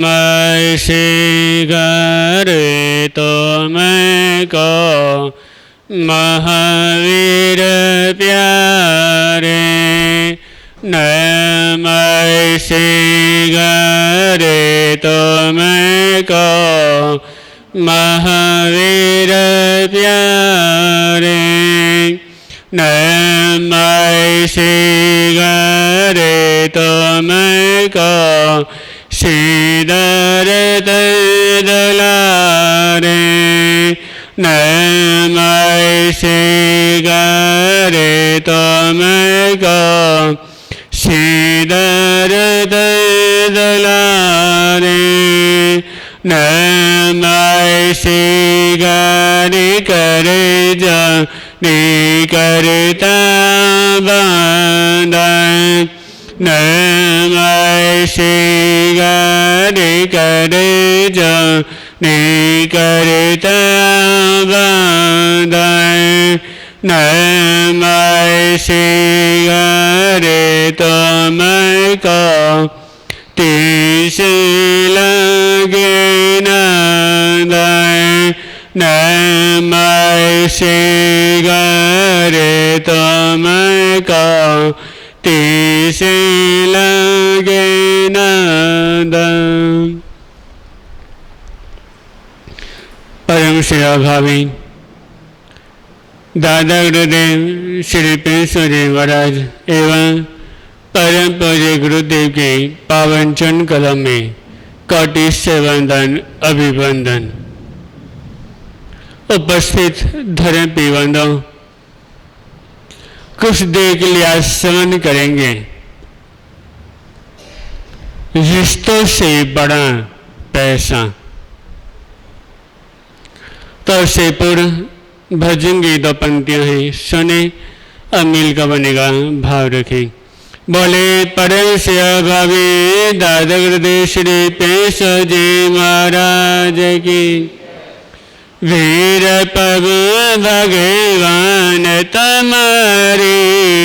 मैं श्रीगर तुमको महावीर प्यारे, नमः श्रीगर तुमको महावीर प्यारे, नमः श्रीगर तुमको श्रीधर दुलारे, नमः श्रीगर तुमको श्रीधर दुलारे, नमः श्रीगर करे जाने करता बंधन, नमः श्रीगर करे जाने करता बंधन, नमः श्रीगर तुमको तीस लगे नंदन, नमः श्रीगर तुमको तीस लगे नंदन। परम सेवा भावी दादा गुरुदेव श्री पेशवर जी महाराज एवं परम पूज्य गुरुदेव के पावन चरण कदम में कोटि से वंदन अभिवंदन। उपस्थित धर्म पीवंदों, कुछ देर के लिए आज श्रवण करेंगे रिश्तों से बड़ा पैसा। तो से पूर्व भजन की दो पंक्तियां हैं, सुने अमील का बनेगा भाव रखें। बोले परम सेवा भावी दादा गुरुदेव श्री पेशवर जी महाराज की। वीर पग भगवान तुम्हारी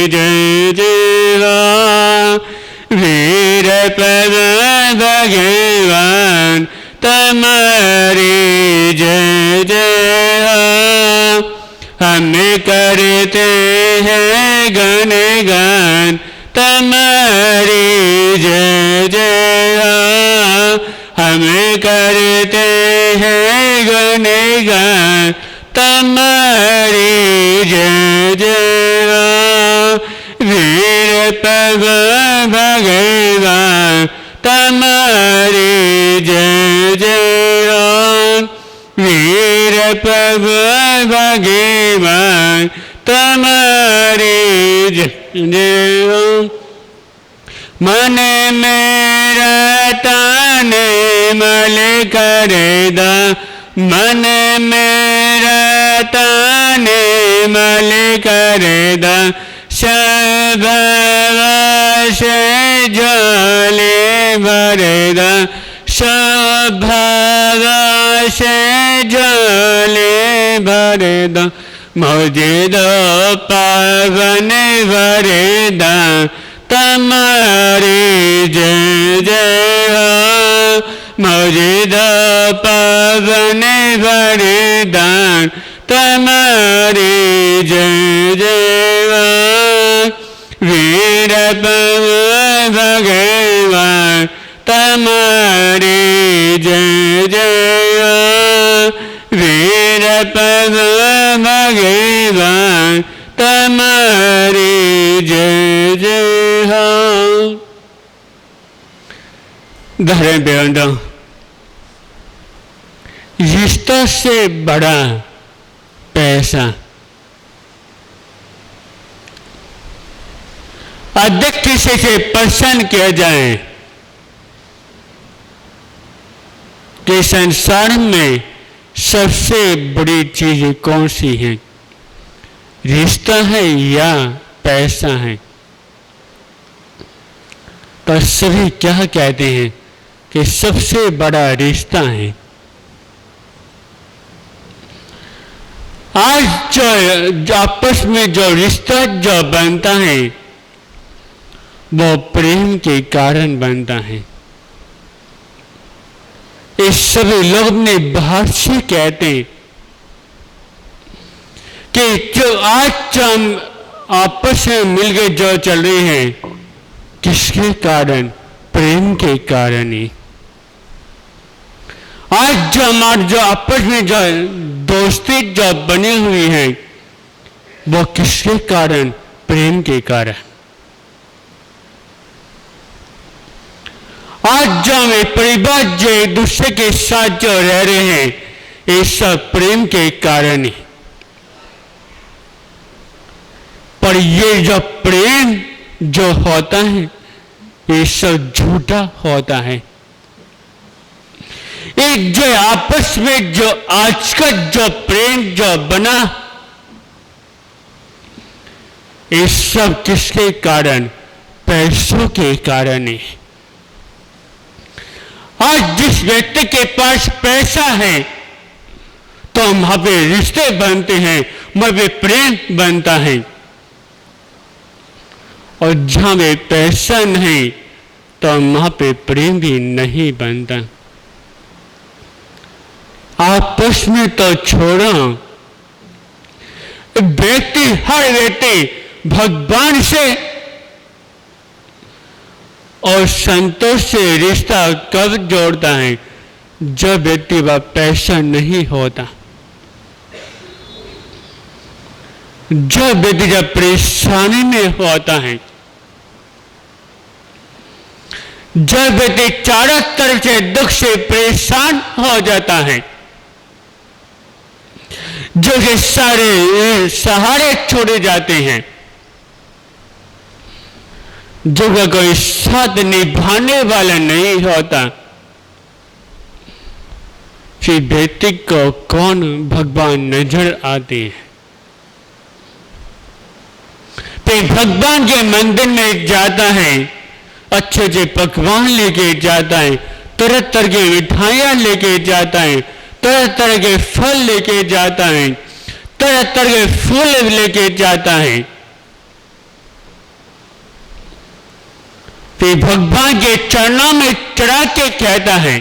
जय जय हो, वीर पग भगवान तुम्हारी जय जय हो। हम करते हैं गुणगान तुम्हारी जय जय हो, हम करते हैं गुणगान तुम्हारी जय जय हो। वीर पग भगवान तुम्हारी जय जय हो, वीर पग भगवान तुम्हारी जय जय हो। मन मेरा ताने मल करे दा, मन मेरा ताने मल करे दा, स्वभाव से जले भरे दा, स्वभाव से जले भरे दा। मौजे दो पावन भरे दा तुम्हारी जय जय हो, मौजे दो पावन भरे दा तुम्हारी जय जय हो। वीर पग भगवान तुम्हारी जय जय हो, वीर पग भगवान तुम्हारी जय जय हो। धर्म बेबंदों, रिश्तों से बड़ा पैसा। अधिक किसी से प्रसन्न किया जाए कि संसार में सबसे बड़ी चीज कौन सी है, रिश्ता है या पैसा है? तो सभी क्या कहते हैं कि सबसे बड़ा रिश्ता है। आज जो आपस में जो रिश्ता जो बनता है वो प्रेम के कारण बनता है। ये सभी लोग अपने बाहर से कहते हैं कि जो आज हम आपस में मिलकर जो चल रही है, किसके कारण? प्रेम के कारण ही। आज जो हमारे जो आपस में जो दोस्ती जो बनी हुई है, वो किसके कारण? प्रेम के कारण। आज जो हमें परिवार जो एक दूसरे के साथ जो रह रहे हैं, ये सब प्रेम के कारण ही। पर ये जो प्रेम जो होता है, ये सब झूठा होता है। एक जो आपस में जो आज का जो प्रेम जो बना, ये सब किसके कारण? पैसों के कारण ही। आज जिस व्यक्ति के पास पैसा है, तो वहां पे रिश्ते बनते हैं, वहां पे प्रेम बनता है। और जहां पे पैसा नहीं, तो वहां पे प्रेम भी नहीं बनता। आपस में तो छोड़ो, व्यक्ति हर व्यक्ति भगवान से और संतोष से रिश्ता कब जोड़ता है? जब व्यक्ति वह पैसा नहीं होता, जब व्यक्ति जब परेशानी में होता है, जब व्यक्ति चारों तरफ से दुख से परेशान हो जाता है, जो कि सारे सहारे छोड़े जाते हैं, जो का कोई साथ निभाने वाला नहीं होता, फिर व्यक्ति को कौन भगवान नजर आते हैं? फिर भगवान के मंदिर में जाता है, अच्छे अच्छे पकवान लेके जाता है, तरह तरह की मिठाइयां लेके जाता है, तरह तरह के फल लेके जाता है, तरह तरह के फूल लेके जाता है। फिर भगवान के चरणों में चढ़ा के कहता है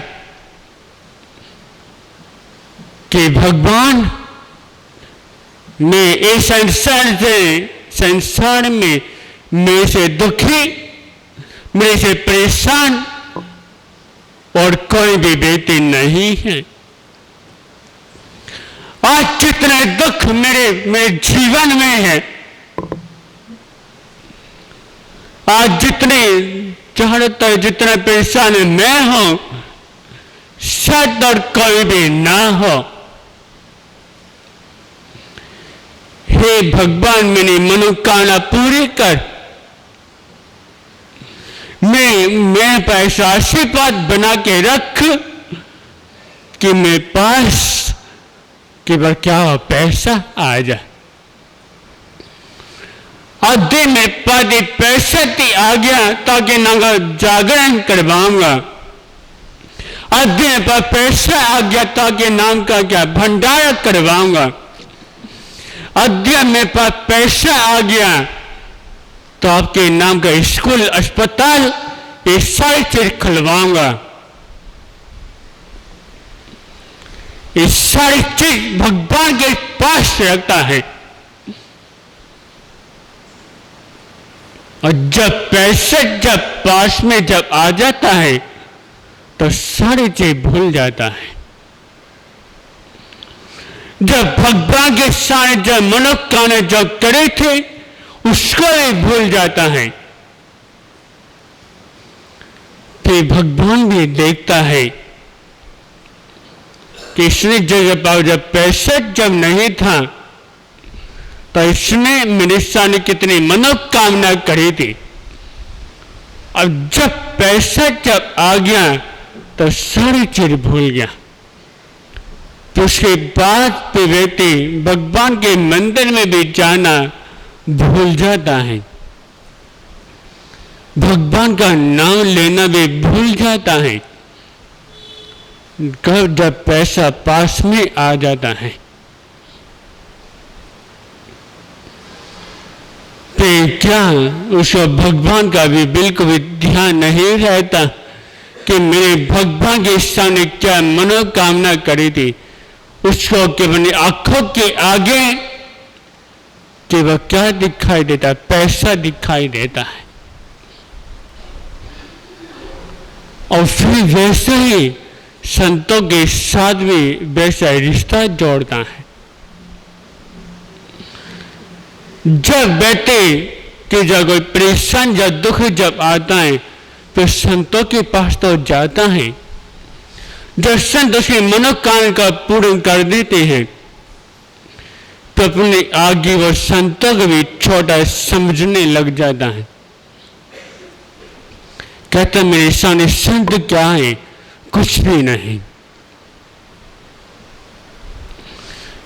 कि भगवान, मैं इस संसार में मेरे से दुखी, मेरे से परेशान और कोई भी व्यक्ति नहीं है। आज जितने दुख मेरे जीवन में है, आज जितने चाहता जितना परेशान मैं हूं, शायद और कोई भी ना हो। हे भगवान, मेरी मनोकामना पूरी कर। मैं पैसा आशीर्वाद बना के रख कि मेरे पास केवल क्या हो, पैसा आ जाए। आधे में पादे पैसा आ गया ताकि नंगा जागरण करवाऊंगा। आधे में पास पैसा आ गया ताकि नाम का क्या भंडारा करवाऊंगा। आधे में पास पैसा आ गया तो आपके नाम का स्कूल, अस्पताल, ये सारी चीज खुलवाऊंगा। ये सारी चीज भगवान के पास रखता है। और जब पैसे जब पास में जब आ जाता है, तो सारी चीज भूल जाता है। जब भगवान के साथ जब मनोकामना जब करे थे, उसको भी भूल जाता है। फिर भगवान भी देखता है कि इसने जब पैसा जब नहीं था, तो इसने मेरे सामने कितनी मनोकामना करी थी। अब जब पैसा जब आ गया तो सारी चीज भूल गया। तो उसके बाद पे व्यक्ति भगवान के मंदिर में भी जाना भूल जाता है, भगवान का नाम लेना भी भूल जाता है, जब पैसा पास में आ जाता है। क्या उसको भगवान का भी बिल्कुल भी ध्यान नहीं रहता कि मेरे भगवान के सामने क्या मनोकामना करी थी, उसको कि अपनी आंखों के आगे कि वह क्या दिखाई देता है, पैसा दिखाई देता है। और फिर वैसे ही संतों के साथ भी वैसा रिश्ता जोड़ता है। जब बेटे कि जब कोई परेशान या दुख जब आता है तो संतों के पास तो जाता है। जब संत उसकी मनोकामना का पूर्ण कर देते हैं तो अपने आगे वो संतों को भी छोटा समझने लग जाता है। कहता मेरे सामने संत क्या है, कुछ भी नहीं।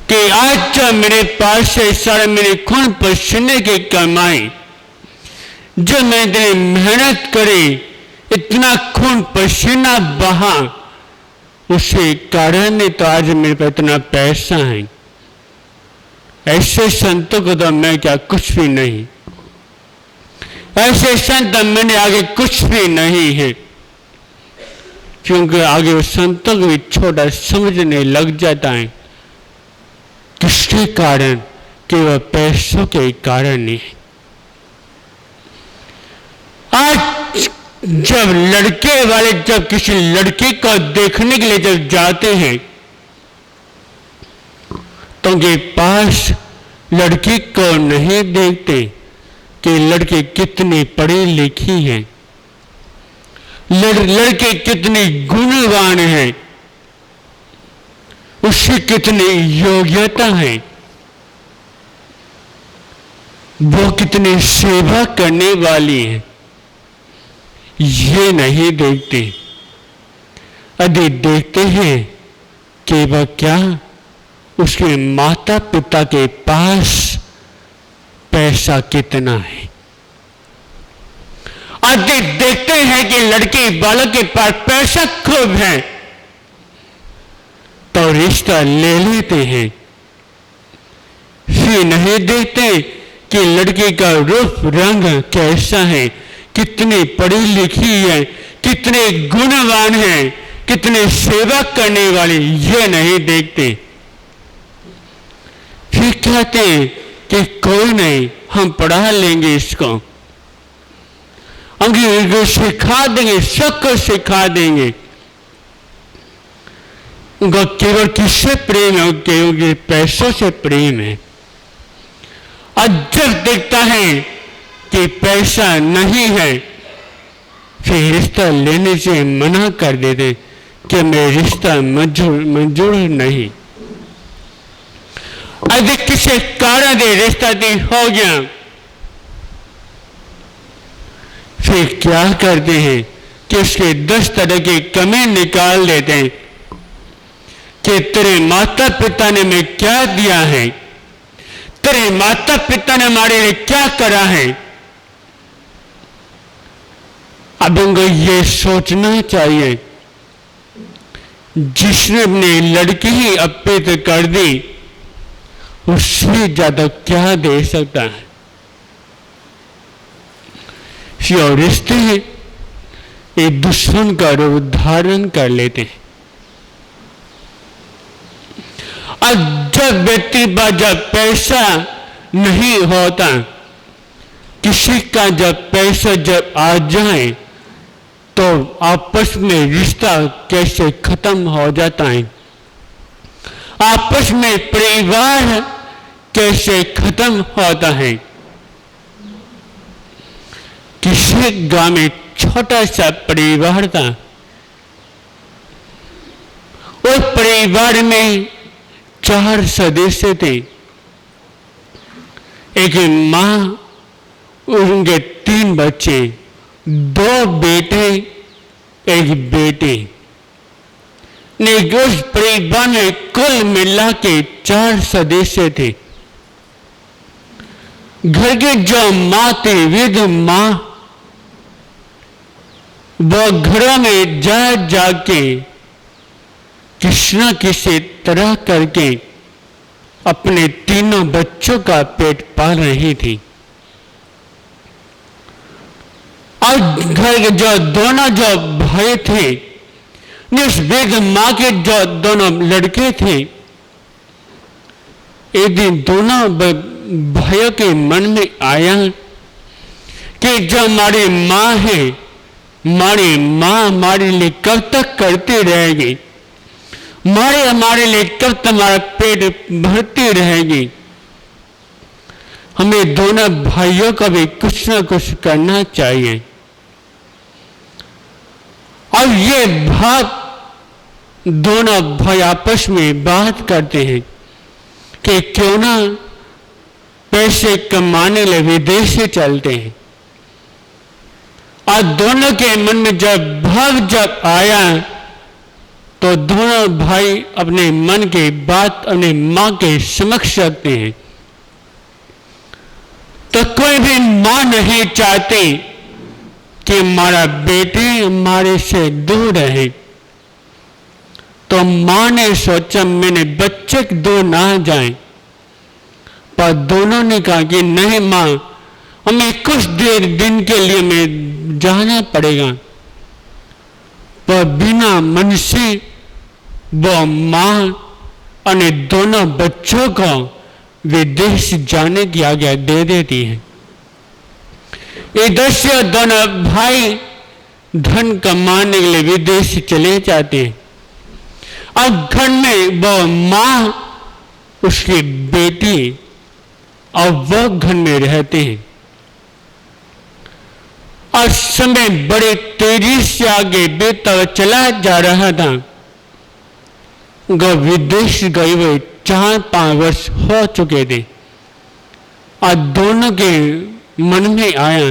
कि आज जब मेरे पास से सारे मेरे खून पसीने की कमाई, जो मैंने मेहनत करी, इतना खून पसीना बहा, उसे कारण ने तो आज मेरे पे इतना पैसा है। ऐसे संतों को तो मैं क्या कुछ भी नहीं, ऐसे संत मैंने आगे कुछ भी नहीं है। क्योंकि आगे वो संतों को भी छोटा समझने लग जाता है। किसके कारण? कि वह पैसों के कारण नहीं। आज जब लड़के वाले जब किसी लड़की को देखने के लिए जब जाते हैं तो उनके पास लड़की को नहीं देखते कि लड़की कितनी पढ़ी लिखी है, लड़के कितनी गुणवान है, उसकी कितनी योग्यता है, वो कितनी सेवा करने वाली है, ये नहीं देखते। यदि देखते हैं कि वह क्या उसके माता पिता के पास पैसा कितना है। यदि देखते हैं कि लड़के बालक के पास पैसा खूब है तो रिश्ता ले लेते हैं। फिर नहीं देखते कि लड़की का रूप रंग कैसा है, कितनी पढ़ी लिखी है, कितने गुणवान है, कितने सेवा करने वाली, ये नहीं देखते। फिर कहते हैं कि कोई नहीं, हम पढ़ा लेंगे इसको, अंग्रेजी को सिखा देंगे, सबको सिखा देंगे। उनका केवल किससे प्रेम है? केवल पैसों से प्रेम है। और जब देखता है कि पैसा नहीं है फिर रिश्ता लेने से मना कर देते कि मैं रिश्ता मंजूर नहीं। यदि किसी कारण से रिश्ता हो गया फिर क्या करते हैं कि उसके 10 तरह की कमी निकाल देते हैं कि तेरे माता पिता ने मैं क्या दिया है, तेरे माता पिता ने हमारे लिए क्या करा है। अब उनको ये सोचना चाहिए जिसने अपनी लड़की ही अर्पित कर दी उससे ज्यादा क्या दे सकता है। और रिश्ते एक दुश्मन का रूप धारण कर लेते हैं। और जब व्यक्ति जब पैसा नहीं होता, किसी का जब पैसा जब आ जाए तो आपस में रिश्ता कैसे खत्म हो जाता है, आपस में परिवार कैसे खत्म होता है। किसी गांव में छोटा सा परिवार था, उस परिवार में 4 सदस्य थे। एक मां, उनके 3 बच्चे, 2 बेटे, 1 बेटी। उस परिवार में कुल मिला के 4 सदस्य थे। घर की जो मां थी, वृद्ध मां, वो घरों में जा जाके किसी न किसी तरह करके अपने 3 बच्चों का पेट पाल रही थी। और घर के जो दोनों जो भाई थे, इस वृद्ध मां के जो दोनों लड़के थे, एक दिन दोनों भाइयों के मन में आया कि जो हमारी माँ है, हमारी माँ हमारे लिए कब तक करती रहेगी, हमारे लिए कब तक हमारा पेट भरती रहेगी। हमें दोनों भाइयों को भी कुछ ना कुछ करना चाहिए। और ये बात दोनों भाई आपस में बात करते हैं कि क्यों ना पैसे कमाने लिए विदेश से चलते हैं। और दोनों के मन में जब आया तो दोनों भाई अपने मन की बात अपने मां के समक्ष रखते हैं। तो कोई भी मां नहीं चाहती कि हमारा बेटे हमारे से दूर रहे। तो मां ने सोचा मैंने बच्चे दूर ना जाए, पर दोनों ने कहा कि नहीं मां, हमें कुछ देर दिन के लिए में जाना पड़ेगा। पर बिना मन से वो मां और दोनों बच्चों को विदेश जाने की आज्ञा दे देती है। इधर से दोनों भाई धन कमाने के लिए विदेश चले जाते हैं। अब घर में वो मां, उसकी बेटी और वो घर में रहते हैं। और समय बड़े तेजी से आगे बीतता चला जा रहा था। विदेश गए हुए 4-5 वर्ष हो चुके थे और दोनों के मन में आया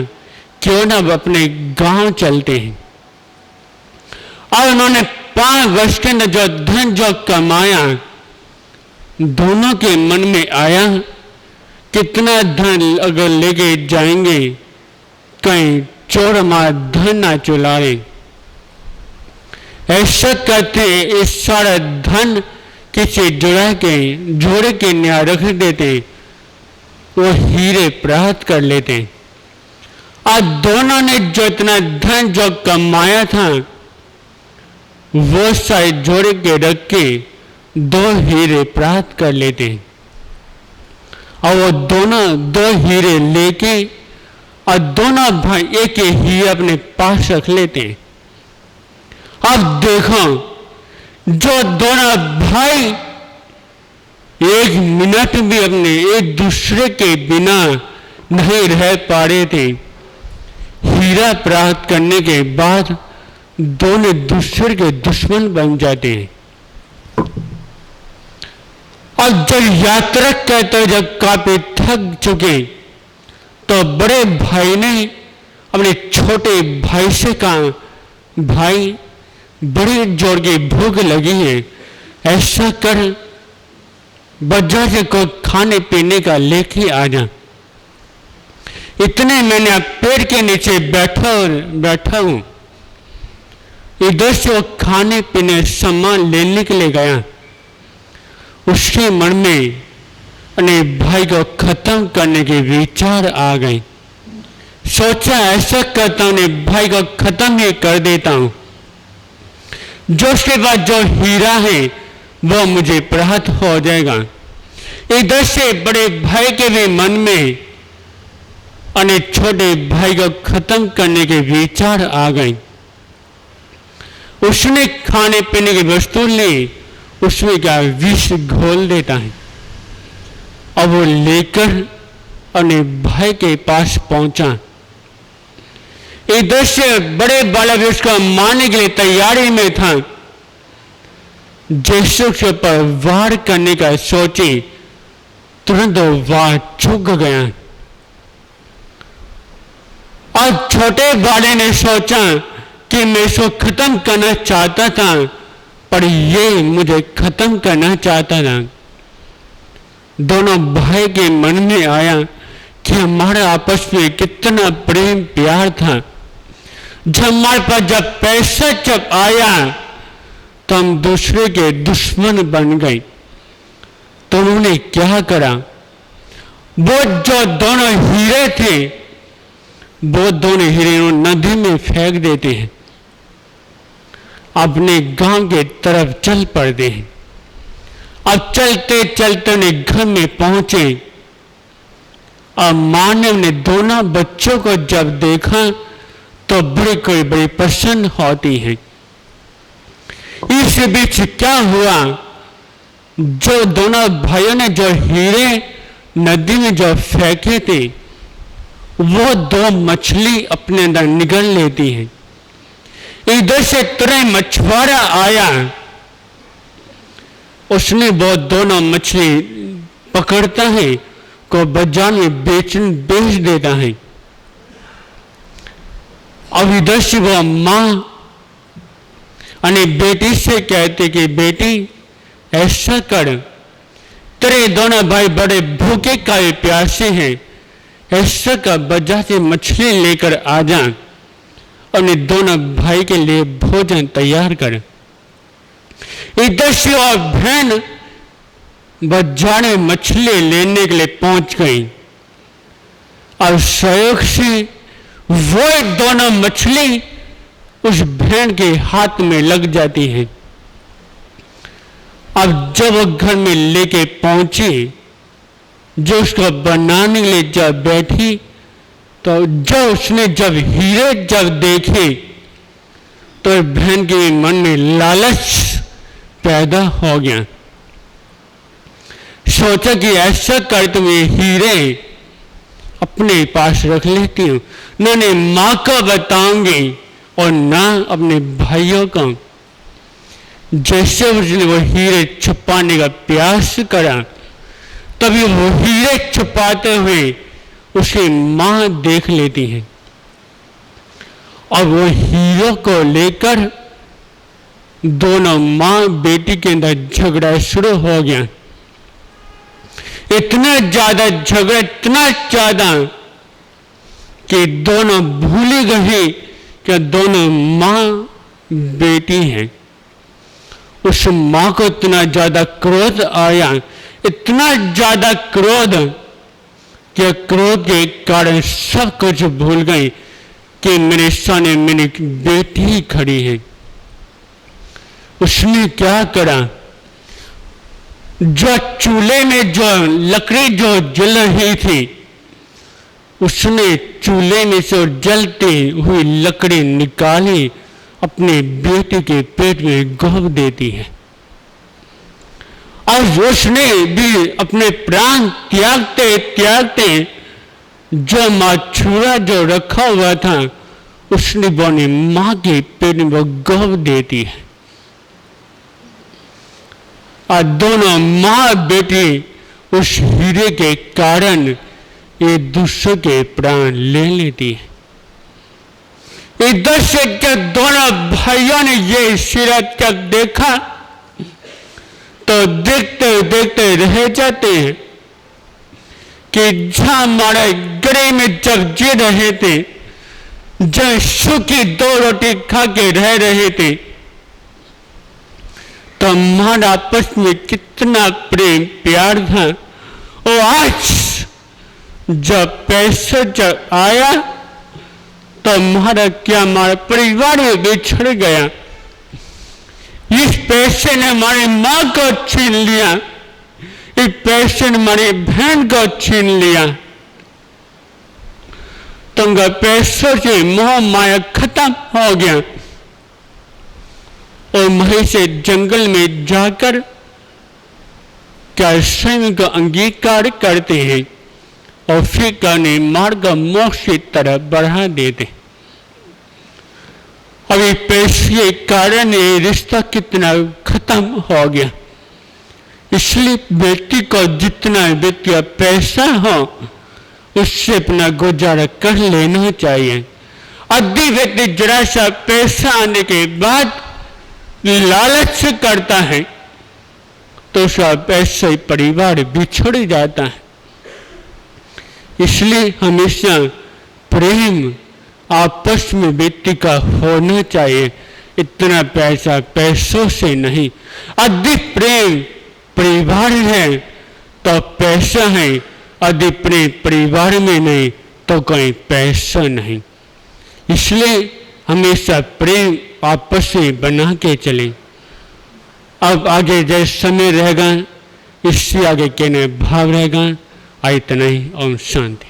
क्यों ना अपने गांव चलते हैं। और उन्होंने 5 वर्ष के अंदर जो धन जो कमाया, दोनों के मन में आया कितना धन अगर लेके जाएंगे कहीं चोर हमारा धन ना चुरा ले। ऐसा करते इस सारा धन किसी जोड़े के न्याय रख देते, वो हीरे प्राप्त कर लेते। और दोनों ने जो इतना धन जो कमाया था वो सारे जोड़े के रख के 2 हीरे प्राप्त कर लेते। और वो दोनों 2 हीरे लेके और दोनों भाई एक हीरे अपने पास रख लेते। अब देखो जो दोनों भाई एक मिनट भी अपने एक दूसरे के बिना नहीं रह पा रहे थे, हीरा प्राप्त करने के बाद दोनों दूसरे के दुश्मन बन जाते हैं। और जब यात्रा करते जब काफी थक चुके तो बड़े भाई ने अपने छोटे भाई से कहा, भाई बड़ी जोर की भूख लगी है, ऐसा कर बाजार से कोई खाने पीने का लेके आ जा। इतने मैंने अब पेड़ के नीचे बैठा हूं। इधर से वो खाने पीने सामान लेने के लिए गया। उसके मन में अपने भाई को खत्म करने के विचार आ गए। सोचा ऐसा करता हूं, भाई को खत्म ही कर देता हूं, जो उसके बाद जो हीरा है वो मुझे प्राप्त हो जाएगा। इधर से बड़े भाई के भी मन में और छोटे भाई को खत्म करने के विचार आ गए। उसने खाने पीने की वस्तु ली, उसमें क्या विष घोल देता है और वो लेकर अपने भाई के पास पहुंचा। इधर से बड़े बालक उसको मारने के लिए तैयारी में था। जैसे उसके ऊपर वार करने का सोची, तुरंत वार चूक गया। और छोटे बाले ने सोचा कि मैं इसको खत्म करना चाहता था, पर ये मुझे खत्म करना चाहता था। दोनों भाई के मन में आया कि हमारा आपस में कितना प्रेम प्यार था। जब हमारे पास जब पैसा जब आया तो हम दूसरे के दुश्मन बन गए। तो उन्होंने क्या करा, वो जो दोनों हीरे थे वो दोनों हीरे नदी में फेंक देते हैं, अपने गांव के तरफ चल पड़ते हैं। अब चलते चलते उन्हें घर में पहुंचे और मानव ने दोनों बच्चों को जब देखा तो बड़ी प्रसन्न होती है। इस बीच क्या हुआ, जो दोनों भाइयों ने जो हीरे नदी में जो फेंके थे वो दो मछली अपने अंदर निगल लेती है। इधर से तुरंत मछुआरा आया, उसने वो दोनों मछली पकड़ता है को बाजार में बेच देता है। अब इधर से वो मां अपनी बेटी से कहते कि बेटी ऐसा कर, तेरे दोनों भाई बड़े भूखे का प्यासे हैं, ऐसा कर बाजार से मछली लेकर आ जा, अपने दोनों भाई के लिए भोजन तैयार कर। इधर से और बहन बाजार में मछली लेने के लिए पहुंच गई और सहयोग से वो दोनों मछली उस बहन के हाथ में लग जाती है। अब जब वो घर में लेके पहुंची, जो उसको बनाने के लिए जब बैठी, तो जब उसने जब हीरे जब देखे तो बहन के मन में लालच पैदा हो गया। सोचा कि ऐसा कर तुम ये हीरे अपने पास रख लेती हूं, न मां को बताऊंगी और ना अपने भाइयों को। जैसे उसने वो हीरे छुपाने का प्रयास करा, तभी वो हीरे छुपाते हुए उसकी मां देख लेती है और वो हीरो को लेकर दोनों मां बेटी के अंदर झगड़ा शुरू हो गया। इतना ज्यादा झगड़ा, इतना ज्यादा कि दोनों भूल गए कि दोनों मां बेटी हैं। उस मां को इतना ज्यादा क्रोध आया, इतना ज्यादा क्रोध कि क्रोध के कारण सब कुछ भूल गई कि मेरे सामने मेरी बेटी खड़ी है। उसने क्या करा, जो चूल्हे में जो लकड़ी जो जल रही थी, उसने चूल्हे में से जलती हुई लकड़ी निकाली, अपने बेटी के पेट में गोद देती है। और उसने भी अपने प्राण त्यागते त्यागते जो मछुआरा जो रखा हुआ था, उसने बोने मां के पेट में वो गोद देती है। और दोनों मां बेटी उस हीरे के कारण एक दूसरे के प्राण ले लेती है। इधर से जब दोनों भाइयों ने ये सीरत जब देखा तो देखते देखते रह जाते हैं कि जहां हमारे गले में जब जी रहे थे, जब सूखी 2 रोटी खा के रह रहे थे, तो हमारा आपस में कितना प्रेम प्यार था। और आज जब पैसा जब आया तो हमारा क्या, हमारा परिवार बिछड़ गया। इस पैसे ने हमारी मां को छीन लिया, इस पैसे ने हमारी बहन को छीन लिया। तुमका पैसों से मोह माया खत्म हो गया और वहीं से जंगल में जाकर क्या स्वयं को अंगीकार करते हैं और फिर कहने मार्ग मोक्ष की तरफ बढ़ा देते। अभी पैसे के कारण ये रिश्ता कितना खत्म हो गया। इसलिए व्यक्ति को जितना व्यक्ति का पैसा हो उससे अपना गुजारा कर लेना चाहिए। यदि व्यक्ति जरा सा पैसा आने के बाद लालच करता है तो उसका पैसा परिवार बिछड़ जाता है। इसलिए हमेशा प्रेम आपस में व्यक्ति का होना चाहिए, इतना पैसा पैसों से नहीं। अधिक प्रेम परिवार है तो पैसा है, अधिक प्रेम परिवार में नहीं तो कोई पैसा नहीं। इसलिए हमेशा प्रेम आपस में बना के चलें। अब आगे जैसे समय रहेगा, इससे आगे कहने भाव रहेगा। इतना ही। ओम शांति।